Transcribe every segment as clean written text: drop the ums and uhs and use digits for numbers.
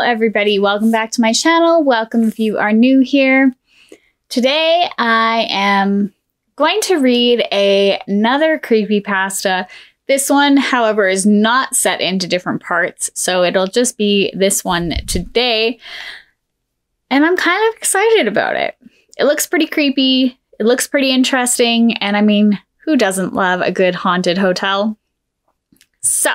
everybody, welcome back to my channel. Welcome if you are new here. Today I am going to read another creepypasta. This one, however, is not set into different parts, so it'll just be this one today. And I'm kind of excited about it. It looks pretty creepy, it looks pretty interesting, and I mean, who doesn't love a good haunted hotel? So,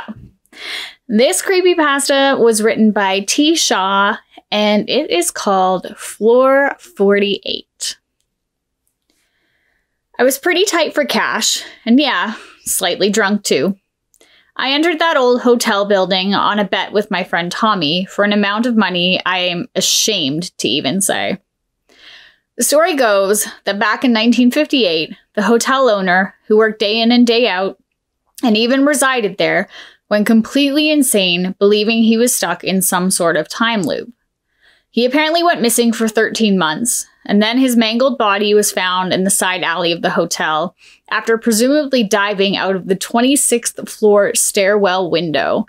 this creepypasta was written by T. Shaw, and it is called Floor 48. I was pretty tight for cash, and yeah, slightly drunk too. I entered that old hotel building on a bet with my friend Tommy for an amount of money I am ashamed to even say. The story goes that back in 1958, the hotel owner, who worked day in and day out, and even resided there, went completely insane, believing he was stuck in some sort of time loop. He apparently went missing for 13 months, and then his mangled body was found in the side alley of the hotel after presumably diving out of the 26th floor stairwell window.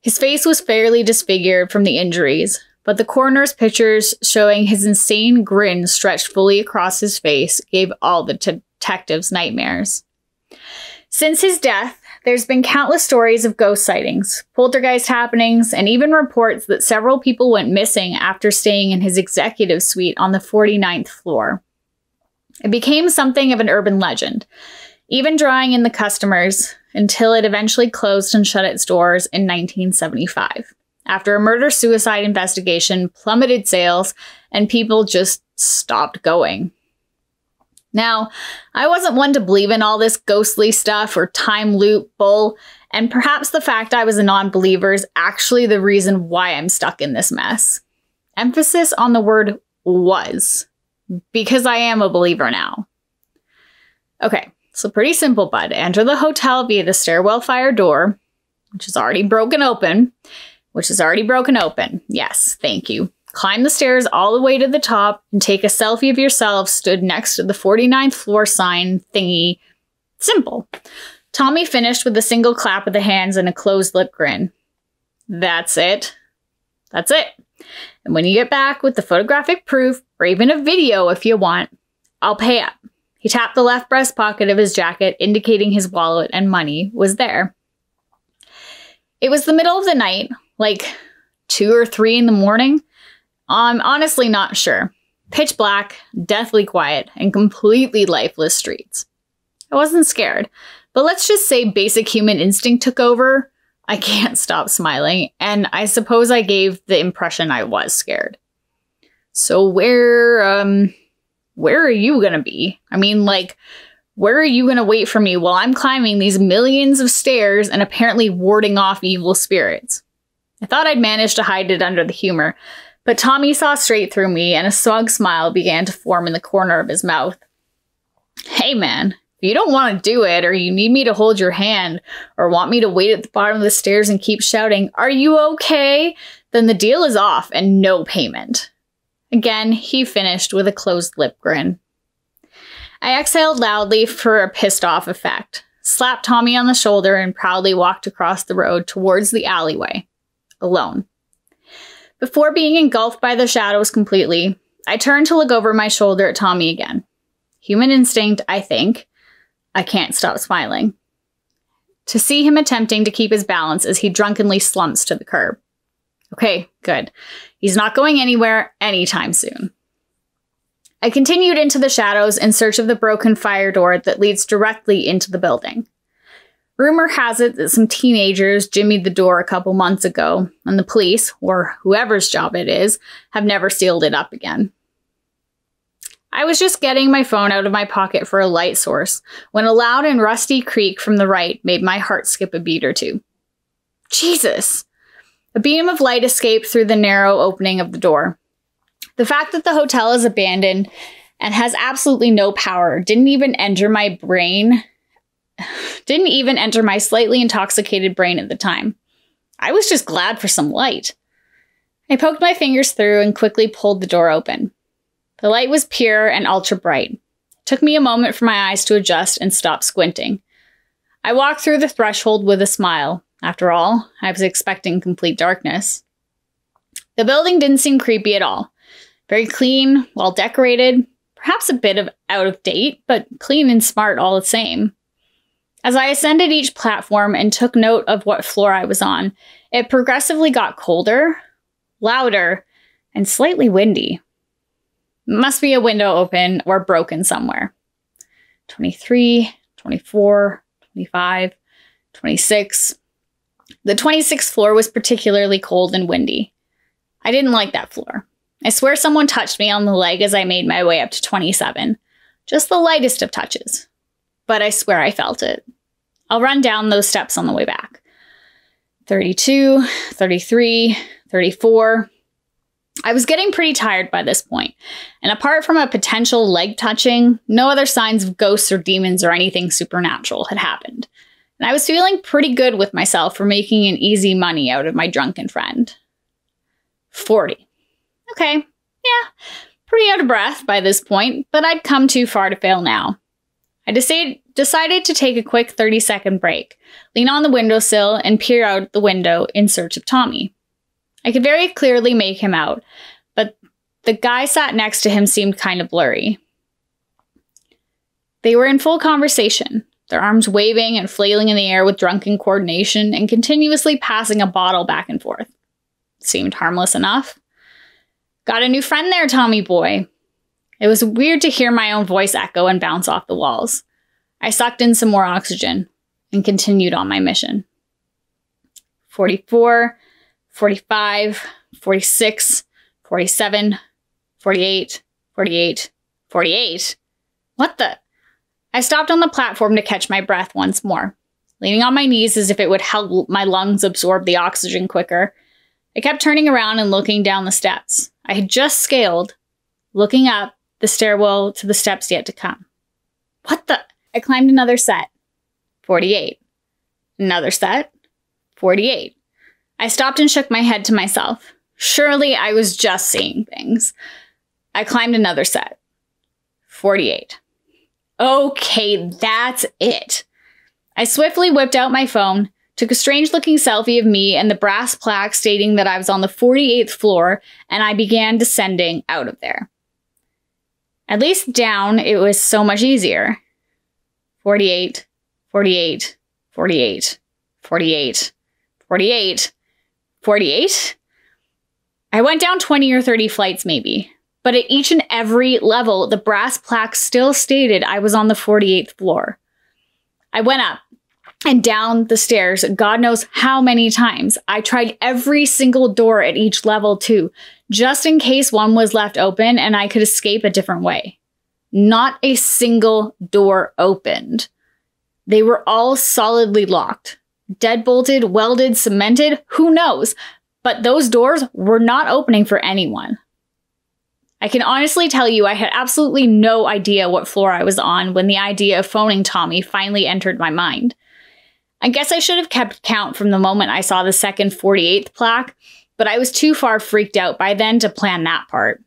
His face was fairly disfigured from the injuries, but the coroner's pictures showing his insane grin stretched fully across his face gave all the detectives nightmares. Since his death, there's been countless stories of ghost sightings, poltergeist happenings, and even reports that several people went missing after staying in his executive suite on the 49th floor. It became something of an urban legend, even drawing in the customers until it eventually closed and shut its doors in 1975, after a murder-suicide investigation plummeted sales and people just stopped going. Now, I wasn't one to believe in all this ghostly stuff or time loop bull, and perhaps the fact I was a non-believer is actually the reason why I'm stuck in this mess. Emphasis on the word was, because I am a believer now. Okay, so pretty simple, bud. Enter the hotel via the stairwell fire door, which is already broken open. Yes, thank you. Climb the stairs all the way to the top and take a selfie of yourself stood next to the 49th floor sign thingy. Simple. Tommy finished with a single clap of the hands and a closed lip grin. That's it. That's it. And when you get back with the photographic proof, or even a video if you want, I'll pay up. He tapped the left breast pocket of his jacket, indicating his wallet and money was there. It was the middle of the night, like 2 or 3 in the morning. I'm honestly not sure. Pitch black, deathly quiet, and completely lifeless streets. I wasn't scared, but let's just say basic human instinct took over. I can't stop smiling, and I suppose I gave the impression I was scared. So where are you gonna be? I mean, like, where are you gonna wait for me while I'm climbing these millions of stairs and apparently warding off evil spirits? I thought I'd manage to hide it under the humor, but Tommy saw straight through me and a smug smile began to form in the corner of his mouth. Hey man, if you don't want to do it, or you need me to hold your hand, or want me to wait at the bottom of the stairs and keep shouting, "Are you okay?" then the deal is off and no payment. Again, he finished with a closed lip grin. I exhaled loudly for a pissed off effect, slapped Tommy on the shoulder, and proudly walked across the road towards the alleyway, alone. Before being engulfed by the shadows completely, I turned to look over my shoulder at Tommy again. Human instinct, I think. I can't stop smiling. To see him attempting to keep his balance as he drunkenly slumps to the curb. Okay, good. He's not going anywhere anytime soon. I continued into the shadows in search of the broken fire door that leads directly into the building. Rumor has it that some teenagers jimmied the door a couple months ago, and the police, or whoever's job it is, have never sealed it up again. I was just getting my phone out of my pocket for a light source when a loud and rusty creak from the right made my heart skip a beat or two. Jesus! A beam of light escaped through the narrow opening of the door. The fact that the hotel is abandoned and has absolutely no power didn't even enter my slightly intoxicated brain at the time. I was just glad for some light. I poked my fingers through and quickly pulled the door open. The light was pure and ultra bright. It took me a moment for my eyes to adjust and stop squinting. I walked through the threshold with a smile. After all, I was expecting complete darkness. The building didn't seem creepy at all. Very clean, well decorated, perhaps a bit of out of date, but clean and smart all the same. As I ascended each platform and took note of what floor I was on, it progressively got colder, louder, and slightly windy. Must be a window open or broken somewhere. 23, 24, 25, 26. The 26th floor was particularly cold and windy. I didn't like that floor. I swear someone touched me on the leg as I made my way up to 27. Just the lightest of touches. But I swear I felt it. I'll run down those steps on the way back. 32, 33, 34. I was getting pretty tired by this point, and apart from a potential leg touching, no other signs of ghosts or demons or anything supernatural had happened. And I was feeling pretty good with myself for making an easy money out of my drunken friend. 40. Okay, yeah, pretty out of breath by this point, but I'd come too far to fail now. I decided to take a quick 30-second break, lean on the windowsill, and peer out the window in search of Tommy. I could very clearly make him out, but the guy sat next to him seemed kind of blurry. They were in full conversation, their arms waving and flailing in the air with drunken coordination and continuously passing a bottle back and forth. Seemed harmless enough. Got a new friend there, Tommy boy. It was weird to hear my own voice echo and bounce off the walls. I sucked in some more oxygen and continued on my mission. 44, 45, 46, 47, 48, 48, 48. What the? I stopped on the platform to catch my breath once more, leaning on my knees as if it would help my lungs absorb the oxygen quicker. I kept turning around and looking down the steps. I had just scaled, looking up the stairwell to the steps yet to come. What the? I climbed another set. 48. Another set. 48. I stopped and shook my head to myself. Surely I was just seeing things. I climbed another set. 48. Okay, that's it. I swiftly whipped out my phone, took a strange-looking selfie of me and the brass plaque stating that I was on the 48th floor, and I began descending out of there. At least down, it was so much easier. 48, 48, 48, 48, 48, 48. I went down 20 or 30 flights maybe, but at each and every level, the brass plaque still stated I was on the 48th floor. I went up and down the stairs, God knows how many times. I tried every single door at each level too, just in case one was left open and I could escape a different way. Not a single door opened. They were all solidly locked. Deadbolted, welded, cemented, who knows? But those doors were not opening for anyone. I can honestly tell you I had absolutely no idea what floor I was on when the idea of phoning Tommy finally entered my mind. I guess I should have kept count from the moment I saw the second 48th plaque, but I was too far freaked out by then to plan that part.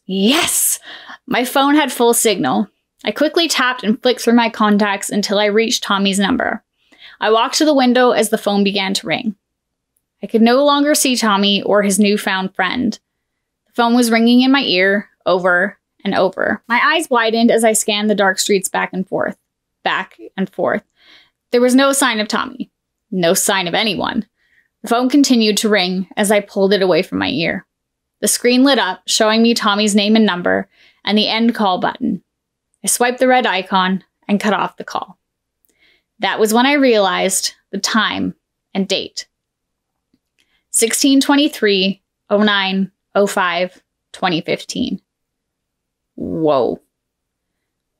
Yes! My phone had full signal. I quickly tapped and flicked through my contacts until I reached Tommy's number. I walked to the window as the phone began to ring. I could no longer see Tommy or his newfound friend. The phone was ringing in my ear, over and over. My eyes widened as I scanned the dark streets back and forth. Back and forth. There was no sign of Tommy. No sign of anyone. The phone continued to ring as I pulled it away from my ear. The screen lit up, showing me Tommy's name and number, and the end call button. I swiped the red icon and cut off the call. That was when I realized the time and date. 16/23/09/05/2015. Whoa.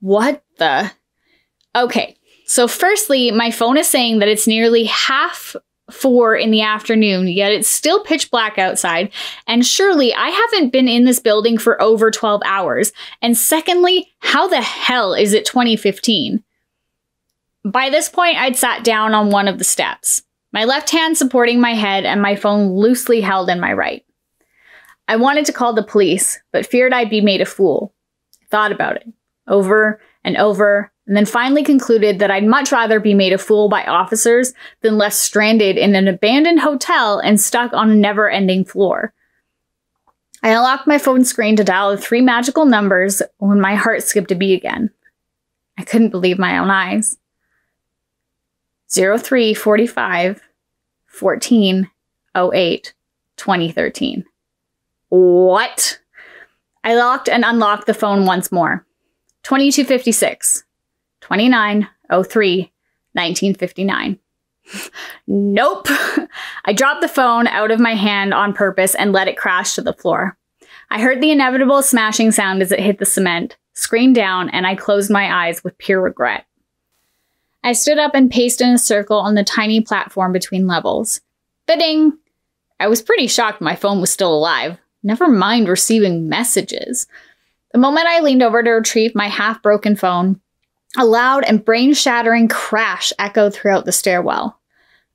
What the? Okay, so firstly, my phone is saying that it's nearly 4:30 in the afternoon, yet it's still pitch black outside, and surely I haven't been in this building for over 12 hours. And secondly, how the hell is it 2015? By this point, I'd sat down on one of the steps, my left hand supporting my head and my phone loosely held in my right. I wanted to call the police, but feared I'd be made a fool. I thought about it, over and over, and then finally concluded that I'd much rather be made a fool by officers than left stranded in an abandoned hotel and stuck on a never-ending floor. I unlocked my phone screen to dial the 3 magical numbers when my heart skipped a beat again. I couldn't believe my own eyes. 0345 14 08 2013. What? I locked and unlocked the phone once more. 2256 29 03 1959. Nope. I dropped the phone out of my hand on purpose and let it crash to the floor. I heard the inevitable smashing sound as it hit the cement, screen down, and I closed my eyes with pure regret. I stood up and paced in a circle on the tiny platform between levels. Ba-ding! I was pretty shocked my phone was still alive. Never mind receiving messages. The moment I leaned over to retrieve my half-broken phone, a loud and brain-shattering crash echoed throughout the stairwell.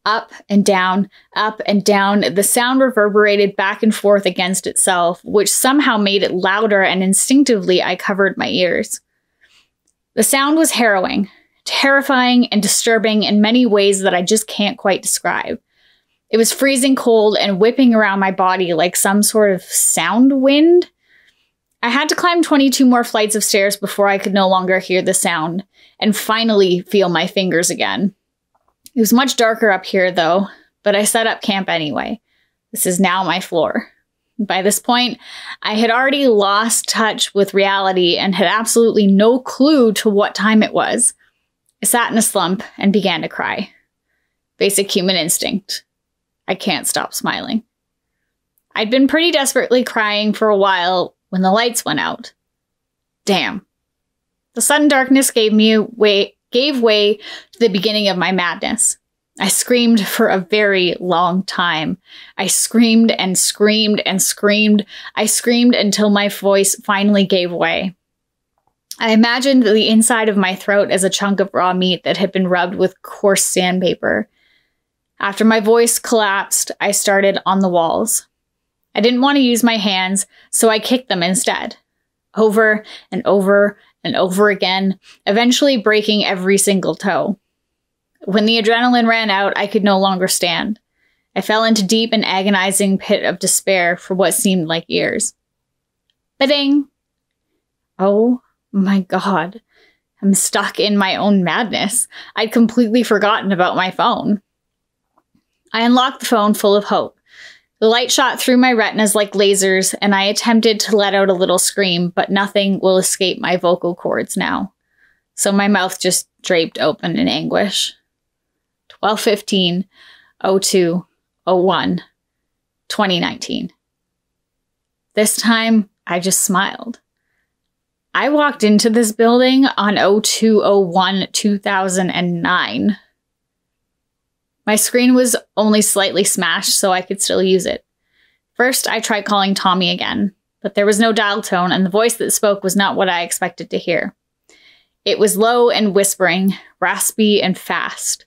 Up and down, the sound reverberated back and forth against itself, which somehow made it louder, and instinctively I covered my ears. The sound was harrowing, terrifying, and disturbing in many ways that I just can't quite describe. It was freezing cold and whipping around my body like some sort of sound wind. I had to climb 22 more flights of stairs before I could no longer hear the sound and finally feel my fingers again. It was much darker up here, though, but I set up camp anyway. This is now my floor. By this point, I had already lost touch with reality and had absolutely no clue to what time it was. I sat in a slump and began to cry. Basic human instinct. I can't stop smiling. I'd been pretty desperately crying for a while when the lights went out. Damn. The sudden darkness gave way to the beginning of my madness. I screamed for a very long time. I screamed and screamed and screamed. I screamed until my voice finally gave way. I imagined the inside of my throat as a chunk of raw meat that had been rubbed with coarse sandpaper. After my voice collapsed, I started on the walls. I didn't want to use my hands, so I kicked them instead. Over and over and over again, eventually breaking every single toe. When the adrenaline ran out, I could no longer stand. I fell into deep and agonizing pit of despair for what seemed like years. Ba-ding! Oh my God. I'm stuck in my own madness. I'd completely forgotten about my phone. I unlocked the phone full of hope. The light shot through my retinas like lasers, and I attempted to let out a little scream, but nothing will escape my vocal cords now. So my mouth just draped open in anguish. 12/15, 02, 01, 2019. This time, I just smiled. I walked into this building on 02/01/2009. My screen was only slightly smashed, so I could still use it. First, I tried calling Tommy again, but there was no dial tone, and the voice that spoke was not what I expected to hear. It was low and whispering, raspy and fast.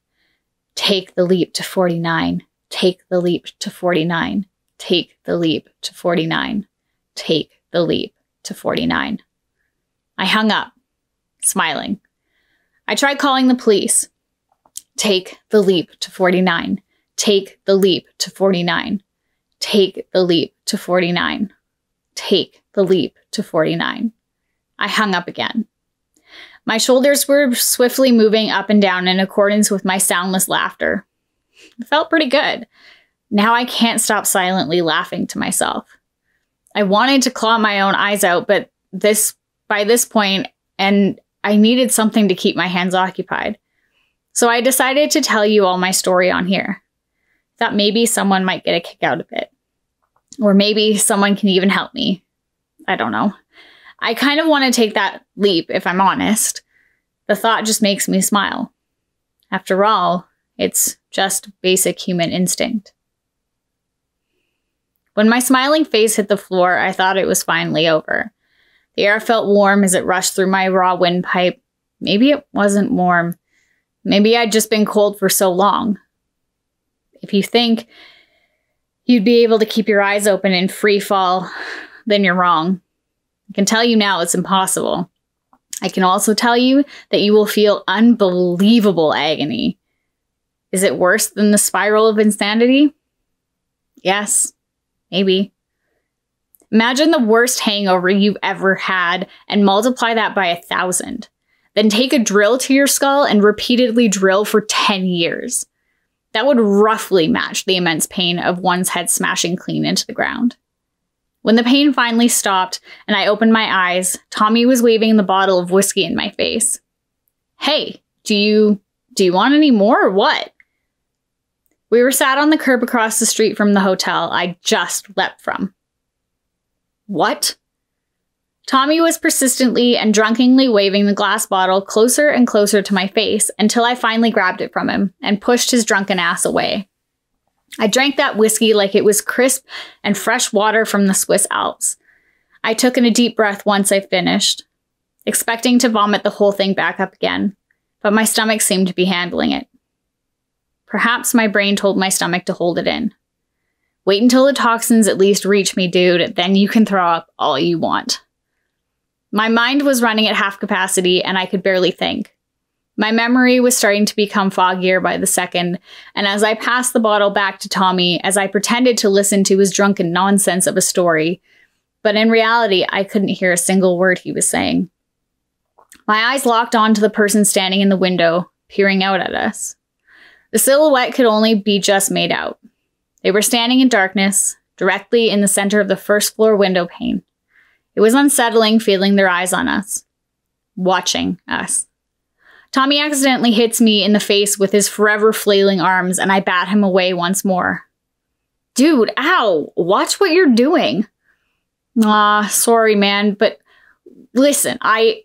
Take the leap to 49. Take the leap to 49. Take the leap to 49. Take the leap to 49. I hung up, smiling. I tried calling the police. Take the leap to 49. Take the leap to 49. Take the leap to 49. Take the leap to 49. I hung up again. My shoulders were swiftly moving up and down in accordance with my soundless laughter. It felt pretty good. Now I can't stop silently laughing to myself. I wanted to claw my own eyes out, but by this point, and I needed something to keep my hands occupied. So I decided to tell you all my story on here. Thought maybe someone might get a kick out of it. Or maybe someone can even help me. I don't know. I kind of want to take that leap, if I'm honest. The thought just makes me smile. After all, it's just basic human instinct. When my smiling face hit the floor, I thought it was finally over. The air felt warm as it rushed through my raw windpipe. Maybe it wasn't warm. Maybe I'd just been cold for so long. If you think you'd be able to keep your eyes open in free fall, then you're wrong. I can tell you now it's impossible. I can also tell you that you will feel unbelievable agony. Is it worse than the spiral of insanity? Yes, maybe. Imagine the worst hangover you've ever had and multiply that by 1,000. Then take a drill to your skull and repeatedly drill for 10 years. That would roughly match the immense pain of one's head smashing clean into the ground. When the pain finally stopped and I opened my eyes, Tommy was waving the bottle of whiskey in my face. Hey, do you want any more or what? We were sat on the curb across the street from the hotel I just leapt from. What? Tommy was persistently and drunkenly waving the glass bottle closer and closer to my face until I finally grabbed it from him and pushed his drunken ass away. I drank that whiskey like it was crisp and fresh water from the Swiss Alps. I took in a deep breath once I finished, expecting to vomit the whole thing back up again, but my stomach seemed to be handling it. Perhaps my brain told my stomach to hold it in. Wait until the toxins at least reach me, dude, then you can throw up all you want. My mind was running at half capacity and I could barely think. My memory was starting to become foggier by the second, and as I passed the bottle back to Tommy, as I pretended to listen to his drunken nonsense of a story, but in reality, I couldn't hear a single word he was saying. My eyes locked onto the person standing in the window, peering out at us. The silhouette could only be just made out. They were standing in darkness, directly in the center of the first floor window pane. It was unsettling feeling their eyes on us, watching us. Tommy accidentally hits me in the face with his forever flailing arms, and I bat him away once more. Dude, ow! Watch what you're doing! Sorry, man, but listen, I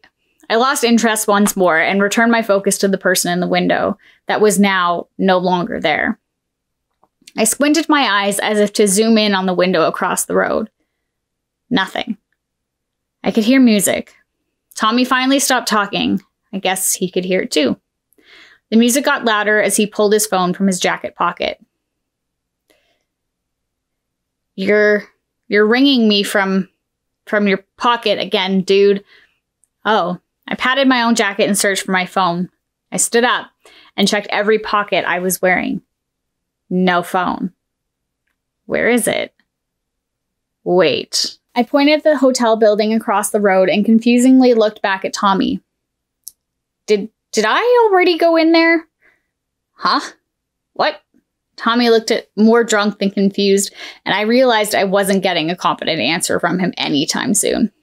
lost interest once more and returned my focus to the person in the window that was now no longer there. I squinted my eyes as if to zoom in on the window across the road. Nothing. I could hear music. Tommy finally stopped talking. I guess he could hear it too. The music got louder as he pulled his phone from his jacket pocket. You're ringing me from your pocket again, dude. Oh, I patted my own jacket and searched for my phone. I stood up and checked every pocket I was wearing. No phone. Where is it? Wait. I pointed at the hotel building across the road and confusingly looked back at Tommy. Did I already go in there? Huh? What? Tommy looked more drunk than confused, and I realized I wasn't getting a competent answer from him anytime soon.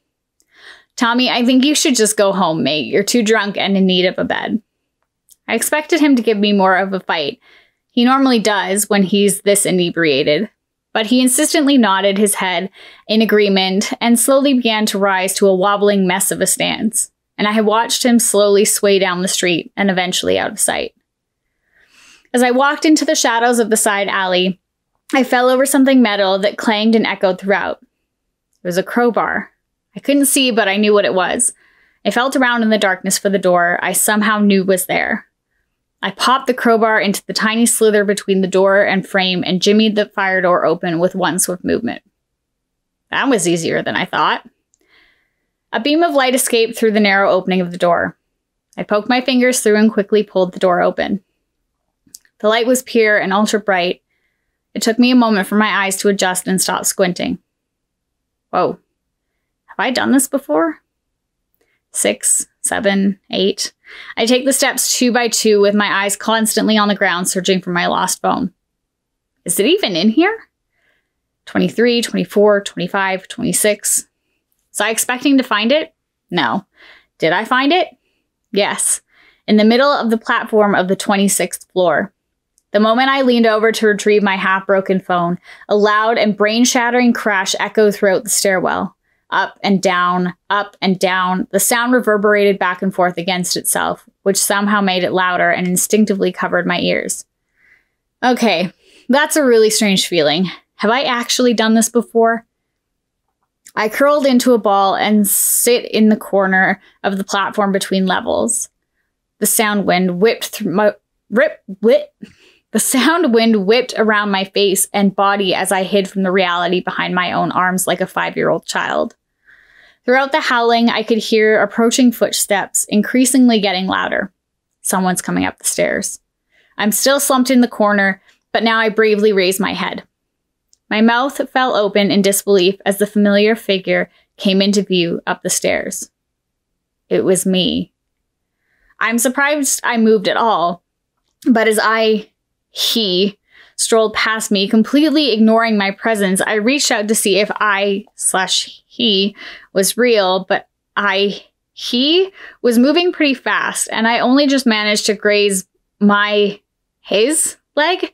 Tommy, I think you should just go home, mate. You're too drunk and in need of a bed. I expected him to give me more of a fight. He normally does when he's this inebriated. But he insistently nodded his head in agreement and slowly began to rise to a wobbling mess of a stance. And I had watched him slowly sway down the street and eventually out of sight. As I walked into the shadows of the side alley, I fell over something metal that clanged and echoed throughout. It was a crowbar. I couldn't see, but I knew what it was. I felt around in the darkness for the door I somehow knew was there. I popped the crowbar into the tiny slither between the door and frame and jimmied the fire door open with one swift movement. That was easier than I thought. A beam of light escaped through the narrow opening of the door. I poked my fingers through and quickly pulled the door open. The light was pure and ultra bright. It took me a moment for my eyes to adjust and stop squinting. Whoa. Have I done this before? 6, 7, 8. I take the steps 2 by 2 with my eyes constantly on the ground searching for my lost phone. Is it even in here? 23, 24, 25, 26. Was I expecting to find it? No. Did I find it? Yes. In the middle of the platform of the 26th floor. The moment I leaned over to retrieve my half-broken phone, a loud and brain-shattering crash echoed throughout the stairwell. Up and down, the sound reverberated back and forth against itself, which somehow made it louder and instinctively covered my ears. Okay, that's a really strange feeling. Have I actually done this before? I curled into a ball and sit in the corner of the platform between levels. The sound wind whipped around my face and body as I hid from the reality behind my own arms like a 5-year-old child. Throughout the howling, I could hear approaching footsteps, increasingly getting louder. Someone's coming up the stairs. I'm still slumped in the corner, but now I bravely raise my head. My mouth fell open in disbelief as the familiar figure came into view up the stairs. It was me. I'm surprised I moved at all, but as he strolled past me, completely ignoring my presence, I reached out to see if he was real, but he was moving pretty fast, and I only just managed to graze his leg.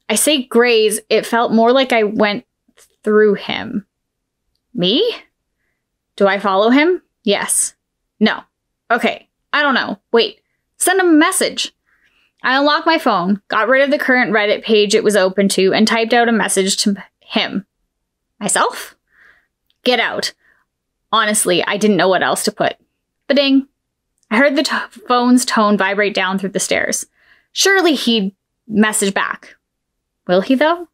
I say graze, it felt more like I went through him. Me? Do I follow him? Yes. No. Okay. I don't know. Wait. Send him a message. I unlocked my phone, got rid of the current Reddit page it was open to, and typed out a message to him. Myself? Get out. Honestly, I didn't know what else to put. Ba-ding. I heard the phone's tone vibrate down through the stairs. Surely he'd message back. Will he, though?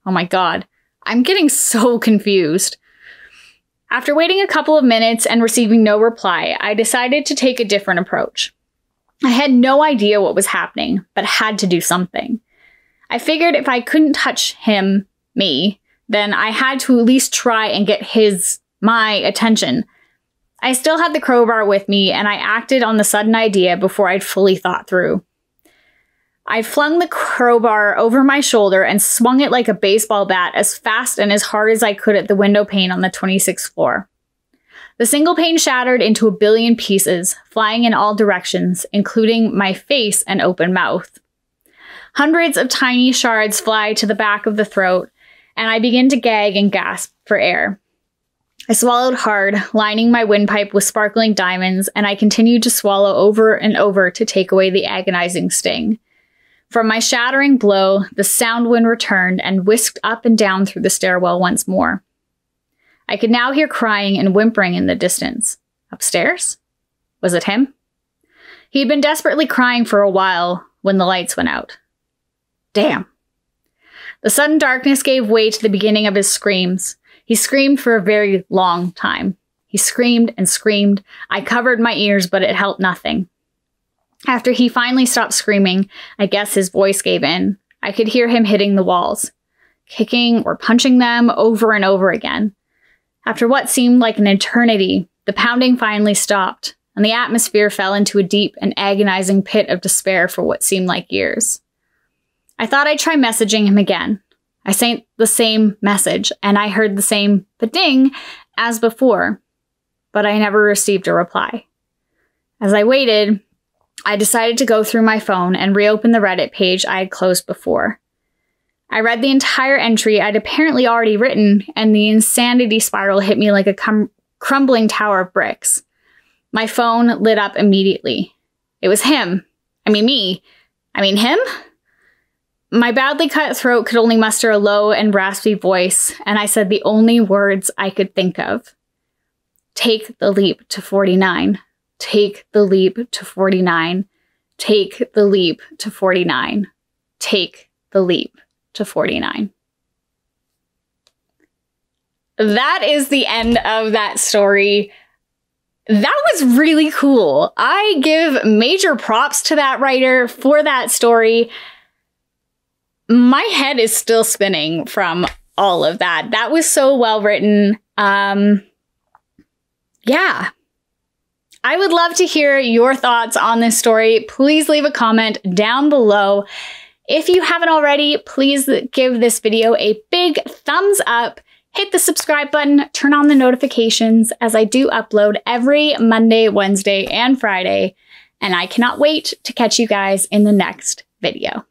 Oh my god. I'm getting so confused. After waiting a couple of minutes and receiving no reply, I decided to take a different approach. I had no idea what was happening, but had to do something. I figured if I couldn't touch me, then I had to at least try and get my attention. I still had the crowbar with me, and I acted on the sudden idea before I'd fully thought through. I flung the crowbar over my shoulder and swung it like a baseball bat as fast and as hard as I could at the window pane on the 26th floor. The single pane shattered into a billion pieces, flying in all directions, including my face and open mouth. Hundreds of tiny shards fly to the back of the throat, and I begin to gag and gasp for air. I swallowed hard, lining my windpipe with sparkling diamonds, and I continued to swallow over and over to take away the agonizing sting. From my shattering blow, the sound wind returned and whisked up and down through the stairwell once more. I could now hear crying and whimpering in the distance. Upstairs? Was it him? He had been desperately crying for a while when the lights went out. Damn. The sudden darkness gave way to the beginning of his screams. He screamed for a very long time. He screamed and screamed. I covered my ears, but it helped nothing. After he finally stopped screaming, I guess his voice gave in. I could hear him hitting the walls, kicking or punching them over and over again. After what seemed like an eternity, the pounding finally stopped, and the atmosphere fell into a deep and agonizing pit of despair for what seemed like years. I thought I'd try messaging him again. I sent the same message, and I heard the same ba-ding as before, but I never received a reply. As I waited, I decided to go through my phone and reopen the Reddit page I had closed before. I read the entire entry I'd apparently already written, and the insanity spiral hit me like a crumbling tower of bricks. My phone lit up immediately. It was him. Me. Him? My badly cut throat could only muster a low and raspy voice, and I said the only words I could think of. Take the leap to 49. Take the leap to 49. Take the leap to 49. Take the leap to 49. That is the end of that story. That was really cool. I give major props to that writer for that story. My head is still spinning from all of that. That was so well written. Yeah. I would love to hear your thoughts on this story. Please leave a comment down below. If you haven't already, please give this video a big thumbs up. Hit the subscribe button, turn on the notifications as I do upload every Monday, Wednesday, and Friday. And I cannot wait to catch you guys in the next video.